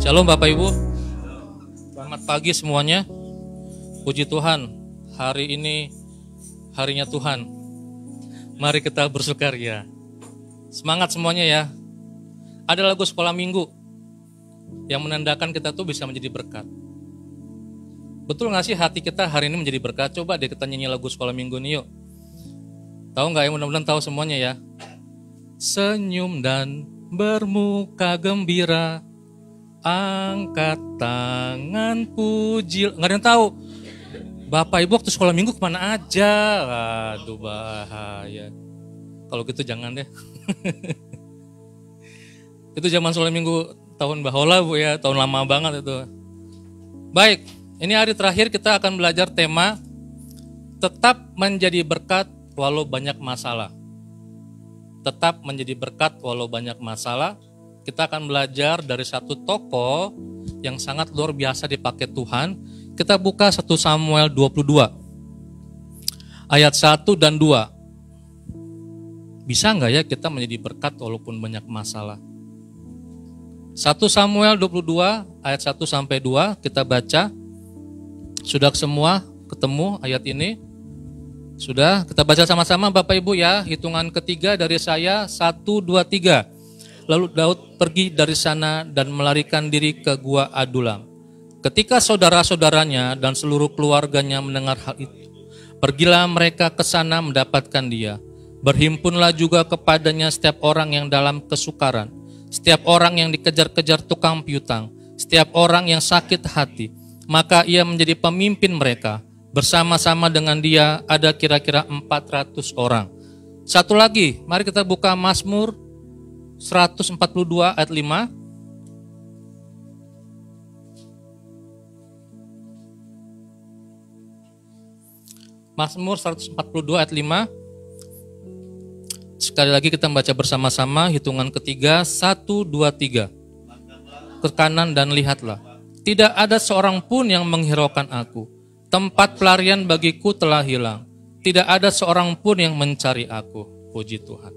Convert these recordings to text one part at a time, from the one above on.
Shalom Bapak Ibu, selamat pagi semuanya. Puji Tuhan, hari ini harinya Tuhan. Mari kita bersukaria. Semangat semuanya ya. Ada lagu sekolah minggu yang menandakan kita tuh bisa menjadi berkat. Betul gak sih hati kita hari ini menjadi berkat? Coba deh kita nyanyi lagu sekolah minggu nih yuk. Tahu gak ya, mudah-mudahan tahu semuanya ya. Senyum dan bermuka gembira, angkat tangan puji. Nggak ada yang tahu. Bapak Ibu waktu sekolah minggu kemana aja? Aduh bahaya. Kalau gitu jangan deh. Itu zaman sekolah minggu tahun bahola Bu ya, tahun lama banget itu. Baik, ini hari terakhir kita akan belajar tema tetap menjadi berkat walau banyak masalah. Tetap menjadi berkat walau banyak masalah. Kita akan belajar dari satu tokoh yang sangat luar biasa dipakai Tuhan. Kita buka 1 Samuel 22 ayat 1 dan 2. Bisa nggak ya kita menjadi berkat walaupun banyak masalah? 1 Samuel 22 ayat 1 sampai 2 kita baca. Sudah semua ketemu ayat ini? Sudah, kita baca sama-sama Bapak Ibu ya. Hitungan ketiga dari saya, 1, 2, 3. Lalu Daud pergi dari sana dan melarikan diri ke gua Adulam. Ketika saudara-saudaranya dan seluruh keluarganya mendengar hal itu, pergilah mereka ke sana mendapatkan dia. Berhimpunlah juga kepadanya setiap orang yang dalam kesukaran, setiap orang yang dikejar-kejar tukang piutang, setiap orang yang sakit hati. Maka ia menjadi pemimpin mereka. Bersama-sama dengan dia ada kira-kira 400 orang. Satu lagi, mari kita buka Mazmur 142 ayat 5. Mazmur 142 ayat 5. Sekali lagi kita membaca bersama-sama, hitungan ketiga, 1, 2, 3. Ke kanan dan lihatlah. Tidak ada seorang pun yang menghiraukan aku. Tempat pelarian bagiku telah hilang. Tidak ada seorang pun yang mencari aku. Puji Tuhan.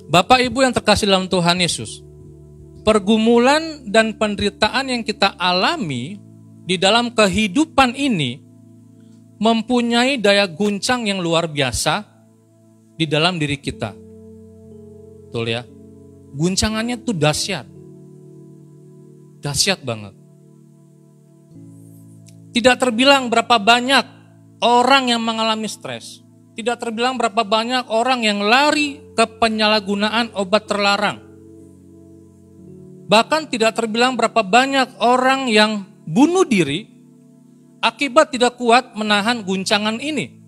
Bapak Ibu yang terkasih dalam Tuhan Yesus, pergumulan dan penderitaan yang kita alami di dalam kehidupan ini mempunyai daya guncang yang luar biasa di dalam diri kita. Betul ya? Guncangannya tuh dahsyat. Dahsyat banget. Tidak terbilang berapa banyak orang yang mengalami stres. Tidak terbilang berapa banyak orang yang lari ke penyalahgunaan obat terlarang. Bahkan tidak terbilang berapa banyak orang yang bunuh diri akibat tidak kuat menahan guncangan ini.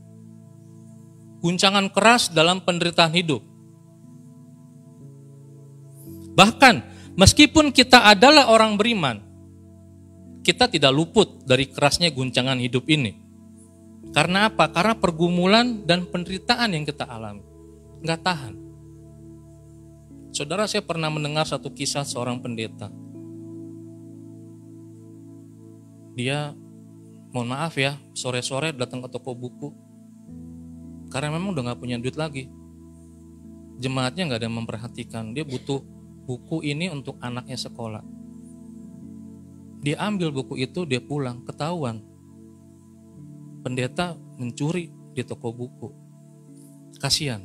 Guncangan keras dalam penderitaan hidup. Bahkan meskipun kita adalah orang beriman, kita tidak luput dari kerasnya guncangan hidup ini. Karena apa? Karena pergumulan dan penderitaan yang kita alami. Nggak tahan. Saudara, saya pernah mendengar satu kisah seorang pendeta. Dia, mohon maaf ya, sore-sore datang ke toko buku. Karena memang udah nggak punya duit lagi. Jemaatnya nggak ada yang memperhatikan. Dia butuh buku ini untuk anaknya sekolah. Dia ambil buku itu, dia pulang, ketahuan. Pendeta mencuri di toko buku. Kasihan.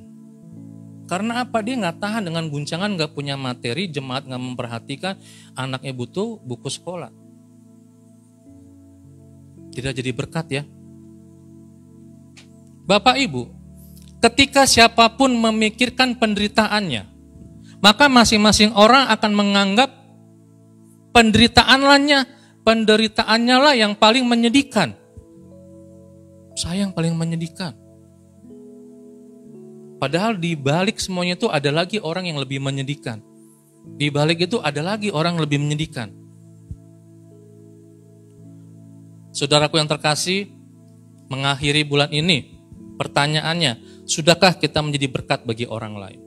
Karena apa? Dia nggak tahan dengan guncangan, nggak punya materi, jemaat nggak memperhatikan, anaknya butuh buku sekolah. Tidak jadi berkat ya. Bapak Ibu, ketika siapapun memikirkan penderitaannya, maka masing-masing orang akan menganggap penderitaannya lah yang paling menyedihkan. Saya yang paling menyedihkan. Padahal di balik semuanya itu ada lagi orang yang lebih menyedihkan. Di balik itu ada lagi orang yang lebih menyedihkan. Saudaraku yang terkasih, mengakhiri bulan ini, pertanyaannya, sudahkah kita menjadi berkat bagi orang lain?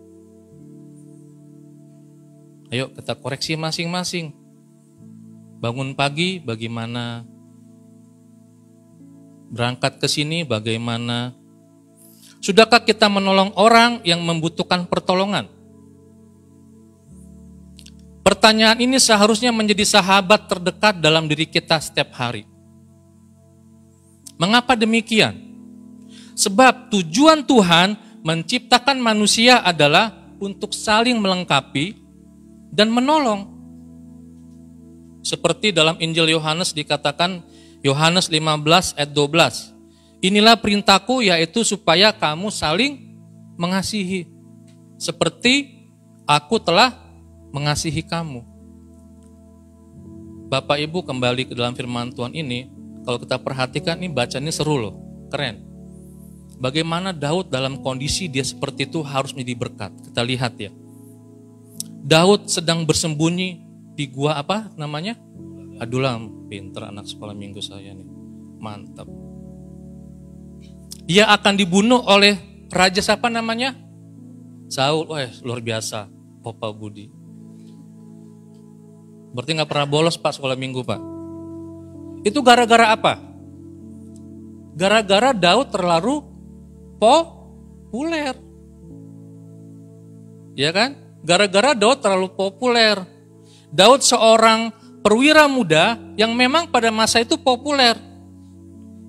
Ayo kita koreksi masing-masing. Bangun pagi bagaimana? Berangkat ke sini bagaimana? Sudahkah kita menolong orang yang membutuhkan pertolongan? Pertanyaan ini seharusnya menjadi sahabat terdekat dalam diri kita setiap hari. Mengapa demikian? Sebab tujuan Tuhan menciptakan manusia adalah untuk saling melengkapi dan menolong. Seperti dalam Injil Yohanes dikatakan, Yohanes 15 ayat 12. Inilah perintahku, yaitu supaya kamu saling mengasihi. Seperti aku telah mengasihi kamu. Bapak Ibu, kembali ke dalam firman Tuhan ini, kalau kita perhatikan ini bacanya seru loh, keren. Bagaimana Daud dalam kondisi dia seperti itu harus menjadi berkat. Kita lihat ya. Daud sedang bersembunyi di gua apa namanya? Adulam. Pinter anak sekolah minggu saya nih. Mantap. Dia akan dibunuh oleh raja siapa namanya? Saul. Wah, luar biasa. Opa Budi. Berarti nggak pernah bolos Pak sekolah minggu Pak. Itu gara-gara apa? Gara-gara Daud terlalu populer. Ya kan? Gara-gara Daud terlalu populer. Daud seorang perwira muda yang memang pada masa itu populer.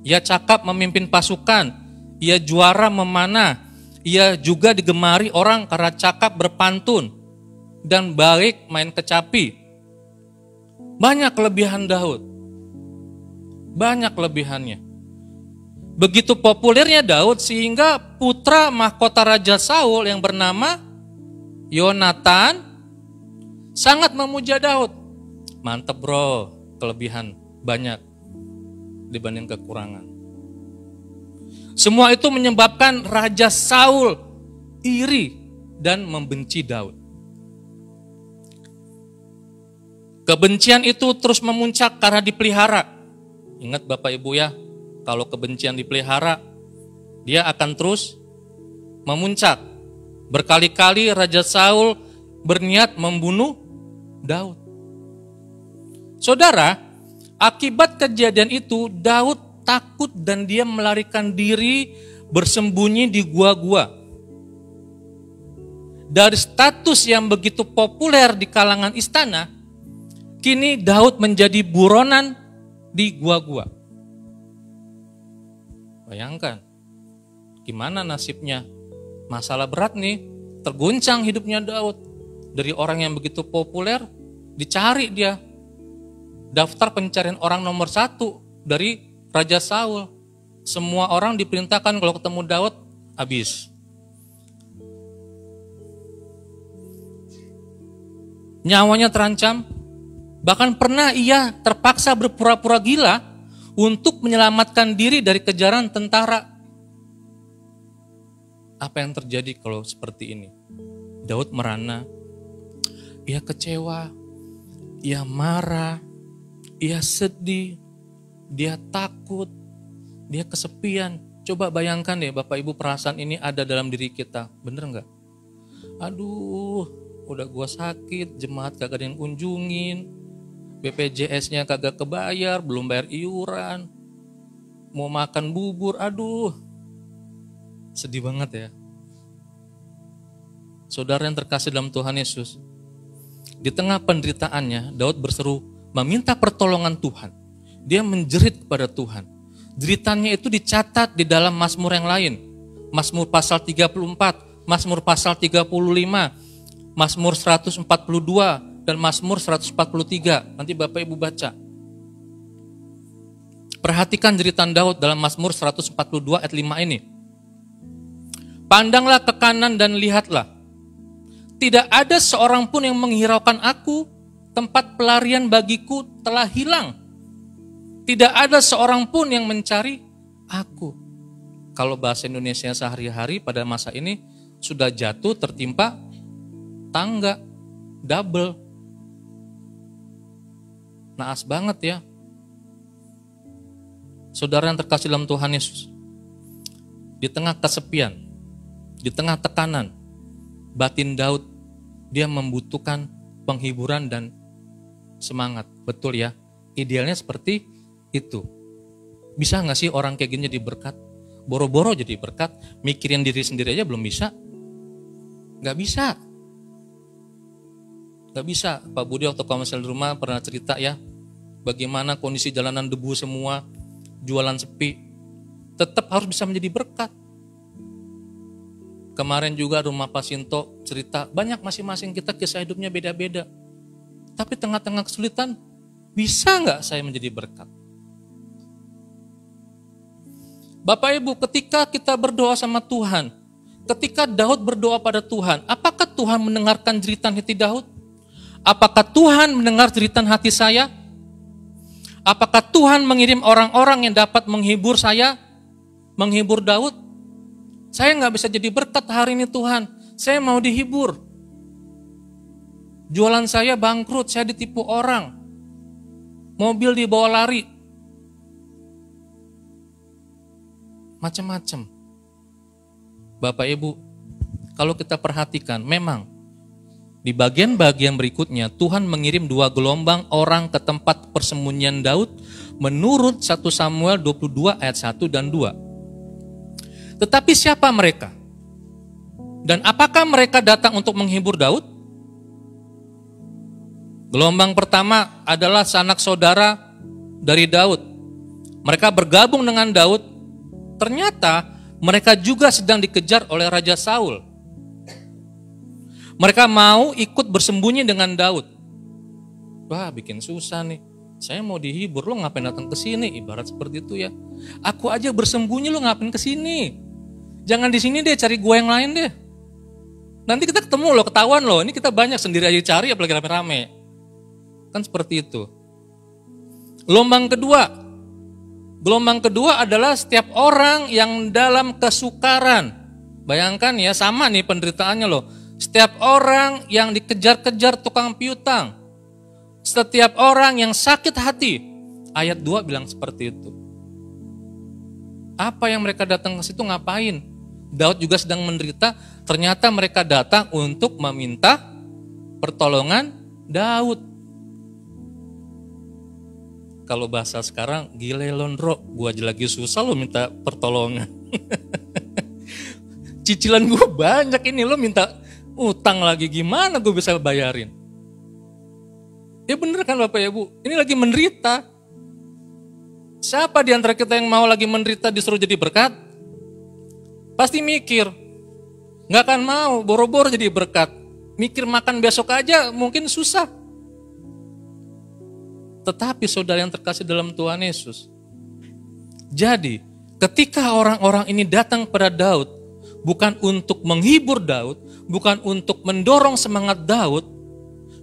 Ia cakap memimpin pasukan. Ia juara memanah. Ia juga digemari orang karena cakap berpantun. Dan baik main kecapi. Banyak kelebihan Daud. Banyak kelebihannya. Begitu populernya Daud sehingga putra mahkota Raja Saul yang bernama Yonatan sangat memuja Daud. Mantep bro, kelebihan banyak dibanding kekurangan. Semua itu menyebabkan Raja Saul iri dan membenci Daud. Kebencian itu terus memuncak karena dipelihara. Ingat Bapak Ibu ya, kalau kebencian dipelihara, dia akan terus memuncak. Berkali-kali Raja Saul berniat membunuh Daud. Saudara, akibat kejadian itu Daud takut dan dia melarikan diri bersembunyi di gua-gua. Dari status yang begitu populer di kalangan istana, kini Daud menjadi buronan di gua-gua. Bayangkan, gimana nasibnya? Masalah berat nih, terguncang hidupnya Daud. Dari orang yang begitu populer, dicari dia. Daftar pencarian orang nomor 1 dari Raja Saul. Semua orang diperintahkan kalau ketemu Daud, habis. Nyawanya terancam. Bahkan pernah ia terpaksa berpura-pura gila untuk menyelamatkan diri dari kejaran tentara. Apa yang terjadi kalau seperti ini? Daud merana, ia kecewa, ia marah, ia sedih, dia takut, dia kesepian. Coba bayangkan deh Bapak Ibu, perasaan ini ada dalam diri kita, bener nggak? Aduh, udah gua sakit, jemaat kagak ada yang kunjungin, BPJS-nya kagak kebayar, belum bayar iuran, mau makan bubur, aduh, sedih banget ya. Saudara yang terkasih dalam Tuhan Yesus, di tengah penderitaannya, Daud berseru meminta pertolongan Tuhan. Dia menjerit kepada Tuhan. Jeritannya itu dicatat di dalam Mazmur yang lain. Mazmur pasal 34, Mazmur pasal 35, Mazmur 142, dan Mazmur 143. Nanti Bapak Ibu baca. Perhatikan jeritan Daud dalam Mazmur 142 ayat 5 ini. Pandanglah ke kanan dan lihatlah. Tidak ada seorang pun yang menghiraukan aku. Tempat pelarian bagiku telah hilang. Tidak ada seorang pun yang mencari aku. Kalau bahasa Indonesia sehari-hari pada masa ini sudah jatuh tertimpa tangga. Double. Naas banget ya. Saudara yang terkasih dalam Tuhan Yesus. Di tengah kesepian, di tengah tekanan, batin Daud, dia membutuhkan penghiburan dan semangat. Betul ya, idealnya seperti itu. Bisa gak sih orang kayak gini jadi berkat? Boro-boro jadi berkat, mikirin diri sendiri aja belum bisa. Gak bisa. Gak bisa. Pak Budi waktu komsel di rumah pernah cerita ya, bagaimana kondisi jalanan debu semua, jualan sepi. Tetap harus bisa menjadi berkat. Kemarin juga rumah Pak Sinto cerita, banyak masing-masing kita kisah hidupnya beda-beda. Tapi tengah-tengah kesulitan, bisa nggak saya menjadi berkat? Bapak Ibu, ketika kita berdoa sama Tuhan, ketika Daud berdoa pada Tuhan, apakah Tuhan mendengarkan jeritan hati Daud? Apakah Tuhan mendengar jeritan hati saya? Apakah Tuhan mengirim orang-orang yang dapat menghibur saya, menghibur Daud? Saya nggak bisa jadi berkat hari ini Tuhan, saya mau dihibur. Jualan saya bangkrut, saya ditipu orang. Mobil dibawa lari. Macam-macam. Bapak Ibu, kalau kita perhatikan, memang di bagian-bagian berikutnya Tuhan mengirim 2 gelombang orang ke tempat persembunyian Daud menurut 1 Samuel 22 ayat 1 dan 2. Tetapi siapa mereka? Dan apakah mereka datang untuk menghibur Daud? Gelombang pertama adalah sanak saudara dari Daud. Mereka bergabung dengan Daud. Ternyata mereka juga sedang dikejar oleh Raja Saul. Mereka mau ikut bersembunyi dengan Daud. Wah, bikin susah nih. Saya mau dihibur, lo ngapain datang ke sini? Ibarat seperti itu ya. Aku aja bersembunyi, lo ngapain ke sini? Jangan di sini deh, cari gua yang lain deh. Nanti kita ketemu loh, ketahuan loh. Ini kita banyak sendiri aja cari, apalagi rame-rame. Kan seperti itu. Gelombang kedua adalah setiap orang yang dalam kesukaran. Bayangkan ya, sama nih penderitaannya loh. Setiap orang yang dikejar-kejar tukang piutang. Setiap orang yang sakit hati. Ayat 2 bilang seperti itu. Apa yang mereka datang ke situ ngapain? Daud juga sedang menderita, ternyata mereka datang untuk meminta pertolongan Daud. Kalau bahasa sekarang, gile londro, gua aja lagi susah lo minta pertolongan. Cicilan gue banyak ini, lo minta utang lagi, gimana gue bisa bayarin? Ya bener kan Bapak Ibu, ini lagi menderita. Siapa di antara kita yang mau lagi menderita disuruh jadi berkat? Pasti mikir, gak akan mau, boro-boro jadi berkat. Mikir makan besok aja mungkin susah. Tetapi saudara yang terkasih dalam Tuhan Yesus, jadi ketika orang-orang ini datang pada Daud, bukan untuk menghibur Daud, bukan untuk mendorong semangat Daud,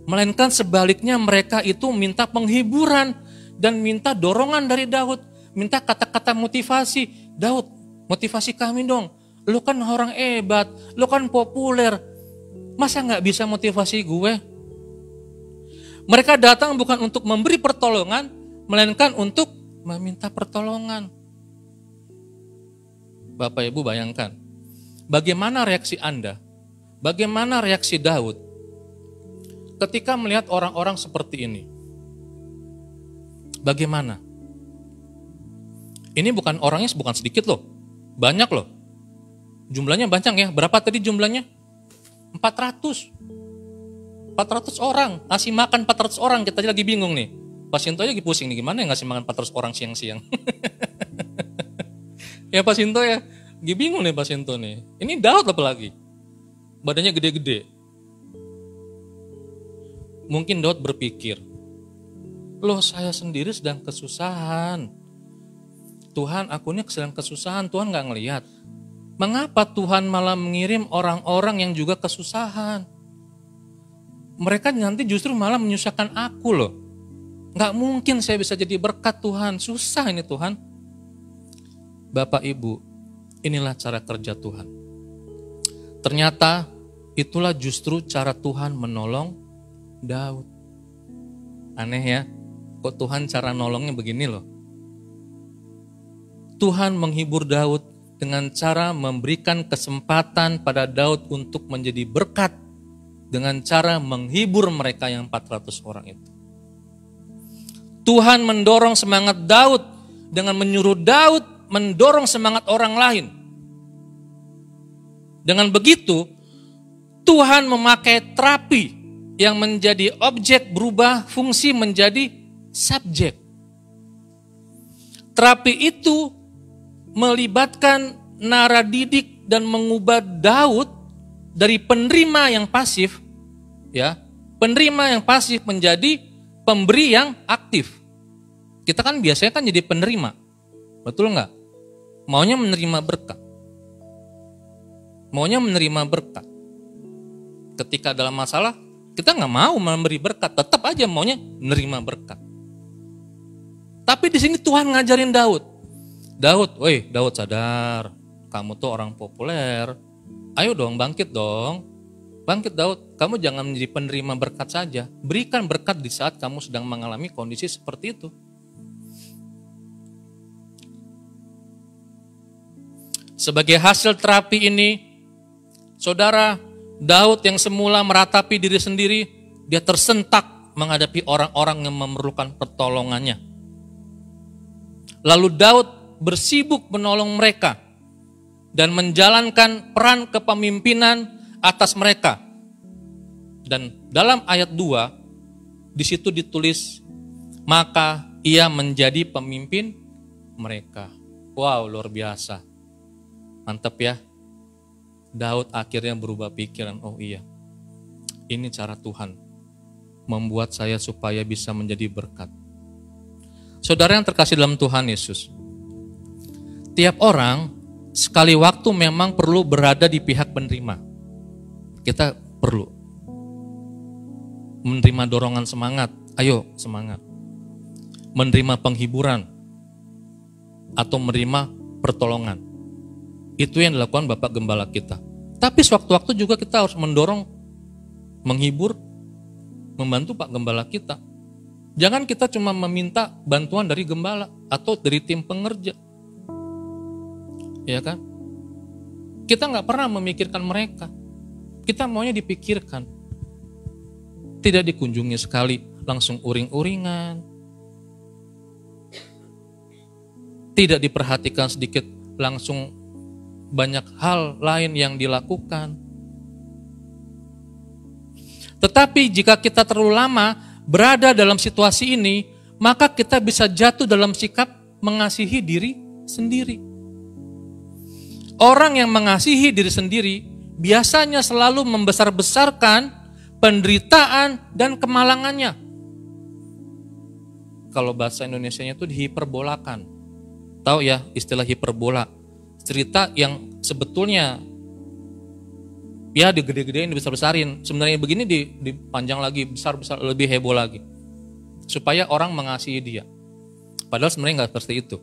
melainkan sebaliknya mereka itu minta penghiburan dan minta dorongan dari Daud, minta kata-kata motivasi. Daud, motivasi kami dong. Lu kan orang hebat, lu kan populer. Masa gak bisa motivasi gue? Mereka datang bukan untuk memberi pertolongan, melainkan untuk meminta pertolongan. Bapak Ibu bayangkan, bagaimana reaksi Anda? Bagaimana reaksi Daud ketika melihat orang-orang seperti ini? Bagaimana? Ini bukan orangnya bukan sedikit loh, banyak loh. Jumlahnya banyak ya, berapa tadi jumlahnya? 400 orang, ngasih makan 400 orang, kita lagi bingung nih. Pak Sinto lagi pusing nih, gimana ya ngasih makan 400 orang siang-siang. Ya Pak Sinto ya, lagi bingung nih Pak Sinto nih. Ini Daud apalagi, badannya gede-gede. Mungkin Daud berpikir, loh saya sendiri sedang kesusahan. Tuhan, aku ini sedang kesusahan, Tuhan gak ngelihat. Mengapa Tuhan malah mengirim orang-orang yang juga kesusahan? Mereka nanti justru malah menyusahkan aku loh. Gak mungkin saya bisa jadi berkat Tuhan, susah ini Tuhan. Bapak Ibu, inilah cara kerja Tuhan. Ternyata itulah justru cara Tuhan menolong Daud. Aneh ya, kok Tuhan cara nolongnya begini loh. Tuhan menghibur Daud dengan cara memberikan kesempatan pada Daud untuk menjadi berkat dengan cara menghibur mereka yang 400 orang itu. Tuhan mendorong semangat Daud dengan menyuruh Daud mendorong semangat orang lain. Dengan begitu, Tuhan memakai terapi yang menjadi objek berubah fungsi menjadi subjek. Terapi itu melibatkan naradidik dan mengubah Daud dari penerima yang pasif, ya, penerima yang pasif menjadi pemberi yang aktif. Kita kan biasanya kan jadi penerima, betul nggak? Maunya menerima berkat, maunya menerima berkat. Ketika dalam masalah kita nggak mau memberi berkat, tetap aja maunya menerima berkat. Tapi di sini Tuhan ngajarin Daud, woi Daud sadar, kamu tuh orang populer, ayo dong bangkit Daud, kamu jangan menjadi penerima berkat saja, berikan berkat di saat kamu sedang mengalami kondisi seperti itu. Sebagai hasil terapi ini, saudara, Daud yang semula meratapi diri sendiri, dia tersentak menghadapi orang-orang yang memerlukan pertolongannya. Lalu Daud bersibuk menolong mereka dan menjalankan peran kepemimpinan atas mereka. Dan dalam ayat 2, di situ ditulis, maka ia menjadi pemimpin mereka. Wow, luar biasa. Mantap ya. Daud akhirnya berubah pikiran, oh iya, ini cara Tuhan membuat saya supaya bisa menjadi berkat. Saudara yang terkasih dalam Tuhan Yesus, tiap orang sekali waktu memang perlu berada di pihak penerima. Kita perlu menerima dorongan semangat, ayo semangat. Menerima penghiburan atau menerima pertolongan. Itu yang dilakukan Bapak Gembala kita. Tapi sewaktu-waktu juga kita harus mendorong, menghibur, membantu Pak Gembala kita. Jangan kita cuma meminta bantuan dari gembala atau dari tim pengerja. Ya kan? Kita nggak pernah memikirkan mereka. Kita maunya dipikirkan. Tidak dikunjungi sekali, langsung uring-uringan. Tidak diperhatikan sedikit, langsung banyak hal lain yang dilakukan. Tetapi jika kita terlalu lama berada dalam situasi ini, maka kita bisa jatuh dalam sikap mengasihi diri sendiri. Orang yang mengasihi diri sendiri biasanya selalu membesar-besarkan penderitaan dan kemalangannya. Kalau bahasa Indonesianya itu dihiperbolakan. Tahu ya istilah hiperbola? Cerita yang sebetulnya ya digede-gedein, dibesar-besarin. Sebenarnya begini dipanjang lagi, besar-besar, lebih heboh lagi. Supaya orang mengasihi dia. Padahal sebenarnya nggak seperti itu.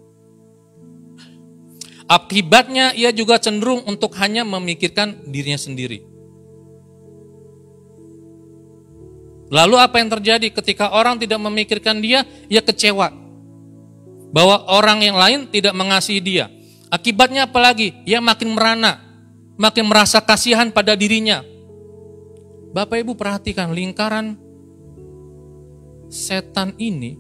Akibatnya ia juga cenderung untuk hanya memikirkan dirinya sendiri. Lalu apa yang terjadi ketika orang tidak memikirkan dia, ia kecewa. Bahwa orang yang lain tidak mengasihi dia. Akibatnya apalagi? Ia makin merana, makin merasa kasihan pada dirinya. Bapak Ibu perhatikan, lingkaran setan ini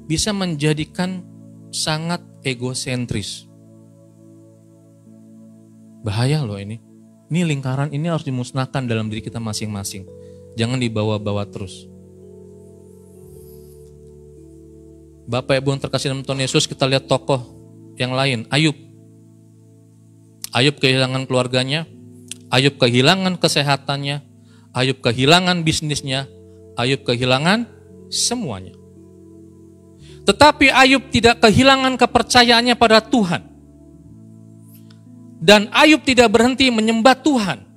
bisa menjadikan sangat egosentris. Bahaya loh ini. Ini lingkaran ini harus dimusnahkan dalam diri kita masing-masing. Jangan dibawa-bawa terus. Bapak Ibu yang terkasih dalam Tuhan Yesus, kita lihat tokoh yang lain. Ayub. Ayub kehilangan keluarganya, Ayub kehilangan kesehatannya, Ayub kehilangan bisnisnya, Ayub kehilangan semuanya. Tetapi Ayub tidak kehilangan kepercayaannya pada Tuhan. Dan Ayub tidak berhenti menyembah Tuhan.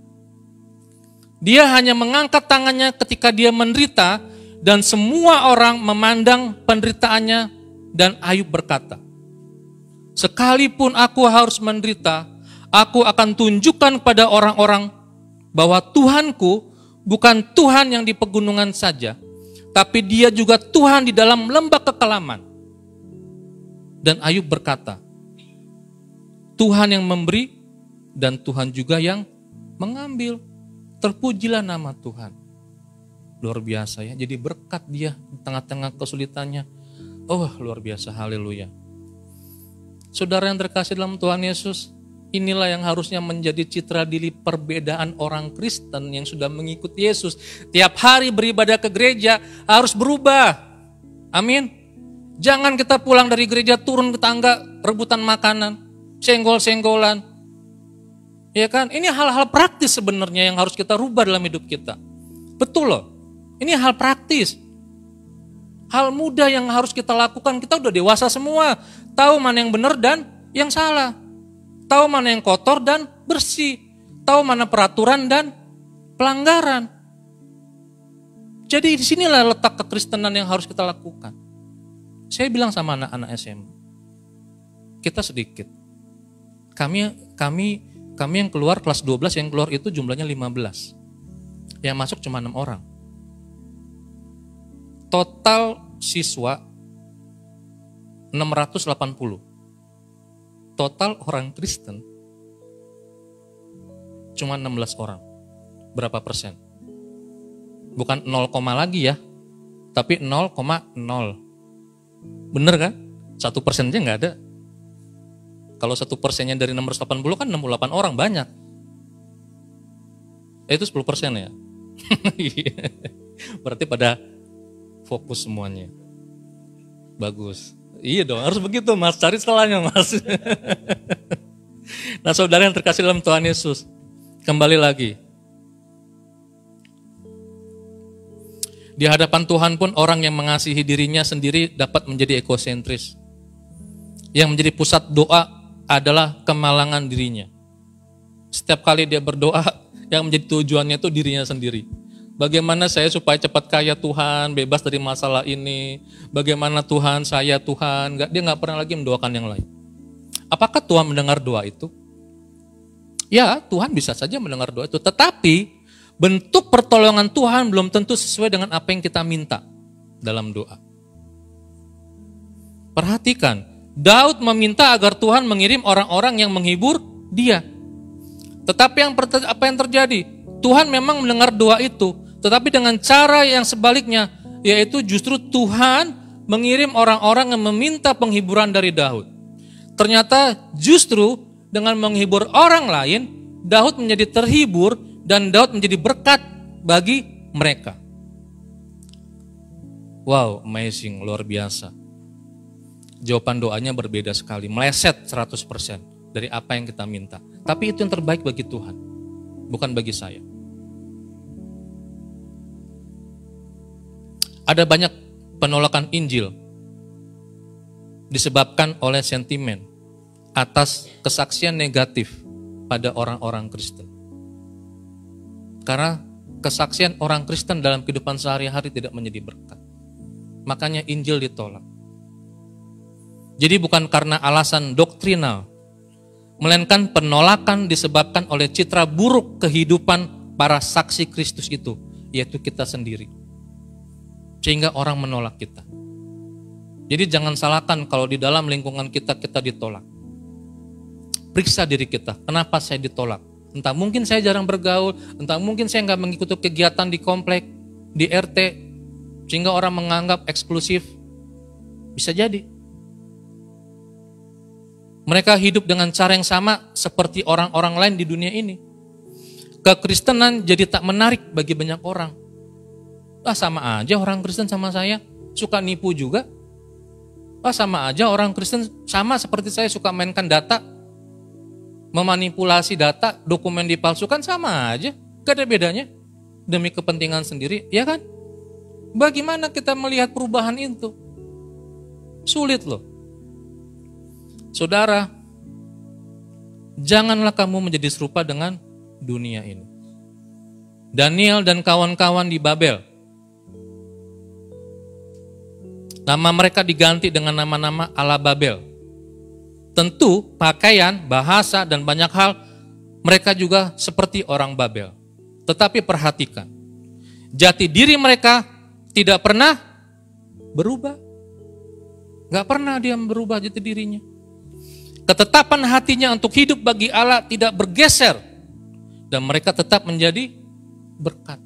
Dia hanya mengangkat tangannya ketika dia menderita dan semua orang memandang penderitaannya dan Ayub berkata, sekalipun aku harus menderita, aku akan tunjukkan kepada orang-orang bahwa Tuhanku bukan Tuhan yang di pegunungan saja, tapi dia juga Tuhan di dalam lembah kekelaman. Dan Ayub berkata, Tuhan yang memberi dan Tuhan juga yang mengambil. Terpujilah nama Tuhan. Luar biasa ya, jadi berkat dia di tengah-tengah kesulitannya. Oh luar biasa, haleluya. Saudara yang terkasih dalam Tuhan Yesus, Inilah yang harusnya menjadi citra diri perbedaan orang Kristen yang sudah mengikuti Yesus. Tiap hari beribadah ke gereja harus berubah. Amin. Jangan kita pulang dari gereja turun ke tangga rebutan makanan, senggol-senggolan. Ya kan? Ini hal-hal praktis sebenarnya yang harus kita rubah dalam hidup kita. Betul loh. Ini hal praktis. Hal mudah yang harus kita lakukan. Kita udah dewasa semua. Tahu mana yang benar dan yang salah. Tahu mana yang kotor dan bersih. Tahu mana peraturan dan pelanggaran. Jadi disinilah letak kekristenan yang harus kita lakukan. Saya bilang sama anak-anak SMA, kita sedikit. Kami yang keluar kelas 12, yang keluar itu jumlahnya 15. Yang masuk cuma 6 orang. Total siswa 680. Total orang Kristen cuma 16 orang. Berapa persen? Bukan 0, lagi ya, tapi 0,0. Bener kan? 1% aja nggak ada. Kalau 1%-nya dari 680 kan 68 orang, banyak. Itu 10% ya. Berarti pada fokus semuanya. Bagus. Iya dong, harus begitu Mas, cari celahnya Mas. Nah saudara yang terkasih dalam Tuhan Yesus, kembali lagi. Di hadapan Tuhan pun orang yang mengasihi dirinya sendiri dapat menjadi egosentris. Yang menjadi pusat doa adalah kemalangan dirinya. Setiap kali dia berdoa, yang menjadi tujuannya itu dirinya sendiri. Bagaimana saya supaya cepat kaya Tuhan, bebas dari masalah ini. Bagaimana Tuhan, saya Tuhan. Dia nggak pernah lagi mendoakan yang lain. Apakah Tuhan mendengar doa itu? Ya, Tuhan bisa saja mendengar doa itu. Tetapi bentuk pertolongan Tuhan belum tentu sesuai dengan apa yang kita minta dalam doa. Perhatikan, Daud meminta agar Tuhan mengirim orang-orang yang menghibur dia. Tetapi apa yang terjadi? Tuhan memang mendengar doa itu, tetapi dengan cara yang sebaliknya, yaitu justru Tuhan mengirim orang-orang yang meminta penghiburan dari Daud. Ternyata justru dengan menghibur orang lain, Daud menjadi terhibur dan Daud menjadi berkat bagi mereka. Wow, amazing, luar biasa. Jawaban doanya berbeda sekali, meleset 100% dari apa yang kita minta. Tapi itu yang terbaik bagi Tuhan, bukan bagi saya. Ada banyak penolakan Injil disebabkan oleh sentimen atas kesaksian negatif pada orang-orang Kristen. Karena kesaksian orang Kristen dalam kehidupan sehari-hari tidak menjadi berkat. Makanya Injil ditolak. Jadi bukan karena alasan doktrinal, melainkan penolakan disebabkan oleh citra buruk kehidupan para saksi Kristus itu, yaitu kita sendiri. Sehingga orang menolak kita. Jadi jangan salahkan kalau di dalam lingkungan kita ditolak. Periksa diri kita, kenapa saya ditolak? Entah mungkin saya jarang bergaul, entah mungkin saya nggak mengikuti kegiatan di komplek, di RT, sehingga orang menganggap eksklusif. Bisa jadi. Mereka hidup dengan cara yang sama seperti orang-orang lain di dunia ini. Kekristenan jadi tak menarik bagi banyak orang. Sama aja orang Kristen sama saya, suka nipu juga. Sama aja orang Kristen sama seperti saya, suka mainkan data, memanipulasi data, dokumen dipalsukan, sama aja. Gak ada bedanya, demi kepentingan sendiri, ya kan? Bagaimana kita melihat perubahan itu? Sulit loh. Saudara, janganlah kamu menjadi serupa dengan dunia ini. Daniel dan kawan-kawan di Babel, nama mereka diganti dengan nama-nama ala Babel. Tentu pakaian, bahasa, dan banyak hal mereka juga seperti orang Babel. Tetapi perhatikan, jati diri mereka tidak pernah berubah. Gak pernah dia berubah jati dirinya. Ketetapan hatinya untuk hidup bagi Allah tidak bergeser. Dan mereka tetap menjadi berkat.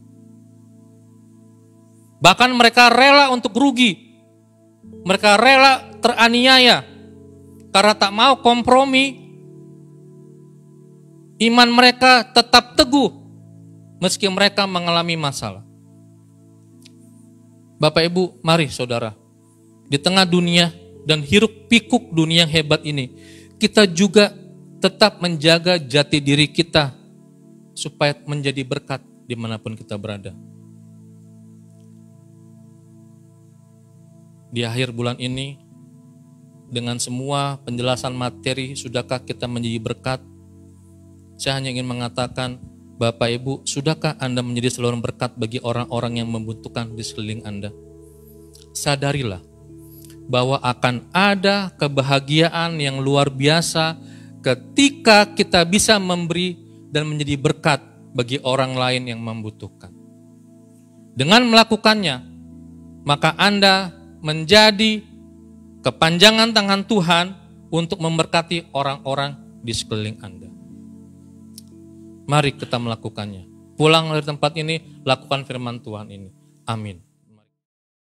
Bahkan mereka rela untuk rugi. Mereka rela teraniaya karena tak mau kompromi Iman mereka tetap teguh meski mereka mengalami masalah. Bapak Ibu, mari saudara, di tengah dunia dan hiruk pikuk dunia yang hebat ini, kita juga tetap menjaga jati diri kita supaya menjadi berkat dimanapun kita berada. Di akhir bulan ini, dengan semua penjelasan materi, sudahkah kita menjadi berkat? Saya hanya ingin mengatakan, Bapak Ibu, sudahkah Anda menjadi saluran berkat bagi orang-orang yang membutuhkan di sekeliling Anda? Sadarilah bahwa akan ada kebahagiaan yang luar biasa ketika kita bisa memberi dan menjadi berkat bagi orang lain yang membutuhkan. Dengan melakukannya, maka Anda menjadi kepanjangan tangan Tuhan untuk memberkati orang-orang di sekeliling Anda. Mari kita melakukannya. Pulang dari tempat ini, lakukan firman Tuhan ini. Amin.